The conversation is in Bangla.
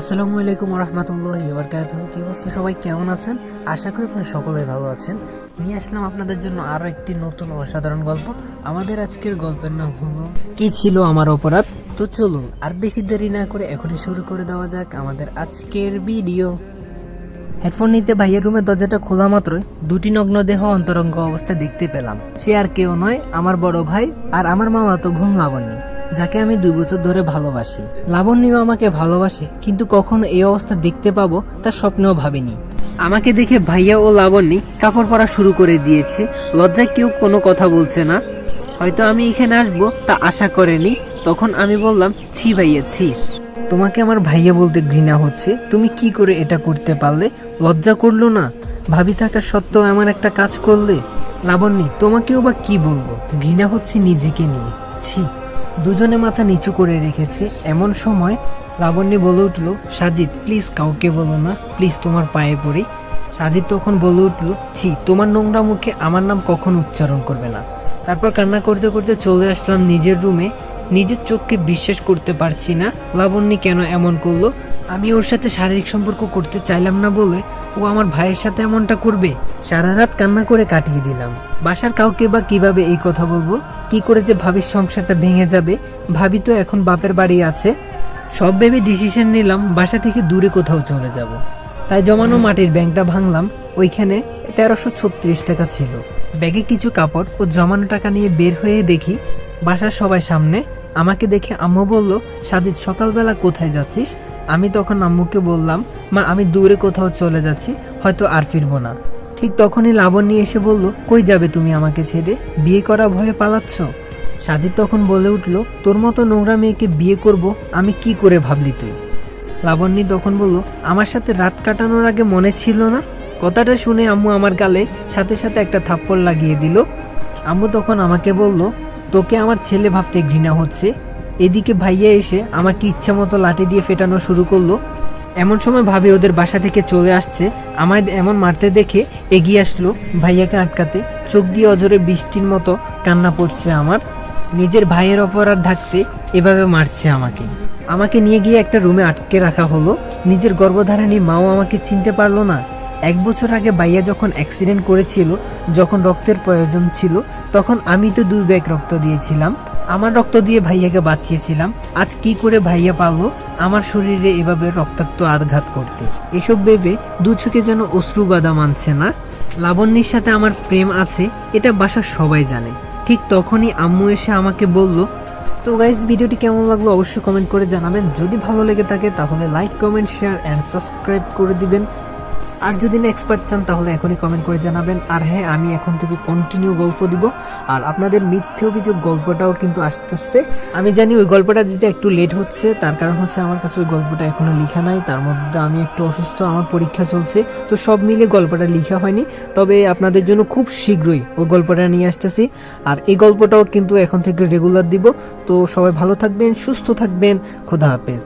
আসসালামু আলাইকুম রহমতুল্লাহি ওয়া বারাকাতুহু। কি অবস্থা সবাই, কেমন আছেন? আশা করি আপনারা সকলেই ভালো আছেন। নিয়ে আসলাম আপনাদের জন্য আরো একটি নতুন অসাধারণ গল্প। আমাদের আজকের গল্পের নাম হলো কি ছিল আমার অপরাধ। তো চলুন আর বেশি দেরি না করে এখনই শুরু করে দেওয়া যাক আমাদের আজকের ভিডিও। হেডফোন নিতে ভাইয়ের রুমের দরজাটা খোলা মাত্রই দুটি নগ্ন দেহ অন্তরঙ্গ অবস্থায় দেখতে পেলাম। সে আর কেউ নয়, আমার বড় ভাই আর আমার মামাতো বোন লাবণ্য, যাকে আমি 2 বছর ধরে ভালোবাসি। লাবণ্যও আমাকে ভালোবাসে, কিন্তু কখনো এই অবস্থা দেখতে পাবো তা স্বপ্নেও ভাবিনি। আমাকে দেখে ভাইয়া ও লাবণ্য কাপড় পরা শুরু করে দিয়েছে। লজ্জায় কেউ কোনো কথা বলছে না। হয়তো আমি এখানে আসবো তা আশা করেনি। তখন আমি বললাম, ছি ভাইয়া ছি, তোমাকে আমার ভাইয়া বলতে ঘৃণা হচ্ছে। তুমি কি করে এটা করতে পারলে? লজ্জা করলো না? ভাবি থাকা সত্ত্বেও এমন একটা কাজ করলে। লাবণ্য, তোমাকেও বা কি বলবো, ঘৃণা হচ্ছে নিজেকে নিয়ে, ছি। দুজনে মাথা নিচু করে রেখেছে। এমন সময় লাবণ্য বলে উঠলো, সাজিদ প্লিজ কাউকে বলো না, প্লিজ তোমার পায়ে পড়ি। সাজিদ তখন বলে উঠলো, ছি, তোমার নোংরা মুখে আমার নাম কখনো উচ্চারণ করবে না। তারপর কান্না করতে করতে চলে আসলাম নিজের রুমে। নিজের চোখকে বিশ্বাস করতে পারছি না, লাবণ্য কেন এমন করলো। আমি ওর সাথে শারীরিক সম্পর্ক করতে চাইলাম না বলে ও আমার ভাইয়ের সাথে এমনটা করবে। সারা রাত কান্না করে কাটিয়ে দিলাম। বাসার কাউকে বা কিভাবে এই কথা বলবো, কি করে যে ভাবির সংসারটা ভেঙে যাবে। ভাবি তো এখন বাপের বাড়ি আছে। সব ভেবে ডিসিশন নিলাম বাসা থেকে দূরে কোথাও চলে যাব। তাই জমানো মাটির ব্যাংকটা ভাঙলাম। ওইখানে 1336 টাকা ছিল। ব্যাগে কিছু কাপড় ও জমানো টাকা নিয়ে বের হয়ে দেখি বাসার সবাই সামনে। আমাকে দেখে আম্মু বলল, সাজিদ সকালবেলা কোথায় যাচ্ছিস? আমি তখন আম্মুকে বললাম, মা আমি দূরে কোথাও চলে যাচ্ছি, হয়তো আর ফিরবো না। ঠিক তখনই লাবণ্য এসে বলল, কই যাবে তুমি আমাকে ছেড়ে? বিয়ে করা ভয়ে পালাচ্ছ? সাজিদ তখন বলে উঠল, তোর মতো নোংরা মেয়েকে বিয়ে করব আমি কি করে ভাবলি তুই? লাবণ্য তখন বলল, আমার সাথে রাত কাটানোর আগে মনে ছিল না? কথাটা শুনে আম্মু আমার গালে সাথে সাথে একটা থাপ্পড় লাগিয়ে দিল। আম্মু তখন আমাকে বলল, তোকে আমার ছেলে ভাবতে ঘৃণা হচ্ছে। এদিকে ভাইয়া এসে আমাকে ইচ্ছা মতো লাঠি দিয়ে ফেটানো শুরু করলো। এমন সময় ভাবি ওদের বাসা থেকে চলে আসছে। আমায় এমন মারতে দেখে এগিয়ে আসলো ভাইয়াকে আটকাতে। চোখ দিয়ে অঝরে বৃষ্টির মতো কান্না পড়ছে আমার। নিজের ভাইয়ের অপরাধ ঢাকতে এভাবে মারছে আমাকে। আমাকে নিয়ে গিয়ে একটা রুমে আটকে রাখা হলো। নিজের গর্ভধারিণী মাও আমাকে চিনতে পারলো না। 1 বছর আগে ভাইয়া যখন অ্যাক্সিডেন্ট করেছিল, যখন রক্তের প্রয়োজন ছিল, তখন আমি তো 2 ব্যাগ রক্ত দিয়েছিলাম। আমার রক্ত দিয়ে ভাইয়াকে বাঁচিয়েছিলাম। আজ কি করে ভাইয়া পারলো আমার শরীরে এভাবে রক্তাক্ত আঘাত করতে? এসব ভেবে 2 চোখে যেন অশ্রু বাধা মানছে না। লাবণ্যের সাথে আমার প্রেম আছে, এটা বাসার সবাই জানে। ঠিক তখনই আম্মু এসে আমাকে বলল। তো গাইস, ভিডিওটি কেমন লাগলো অবশ্যই কমেন্ট করে জানাবেন। যদি ভালো লেগে থাকে তাহলে like, comment, share and subscribe করে দিবেন। আর যদি না এক্সপার্ট চান তাহলে এখনই কমেন্ট করে জানাবেন। আর হ্যাঁ, আমি এখন থেকে কন্টিনিউ গল্প দিব। আর আপনাদের মিথ্যে অভিযোগ গল্পটাও কিন্তু আসতেছে। আমি জানি ওই গল্পটা দিতে একটু লেট হচ্ছে, তার কারণ হচ্ছে আমার কাছে ওই গল্পটা এখনো লেখা নাই। তার মধ্যে আমি একটু অসুস্থ, আমার পরীক্ষা চলছে, তো সব মিলে গল্পটা লেখা হয়নি। তবে আপনাদের জন্য খুব শীঘ্রই ওই গল্পটা নিয়ে আসতেছি। আর এই গল্পটাও কিন্তু এখন থেকে রেগুলার দিব। তো সবাই ভালো থাকবেন, সুস্থ থাকবেন। খোদা হাফেজ।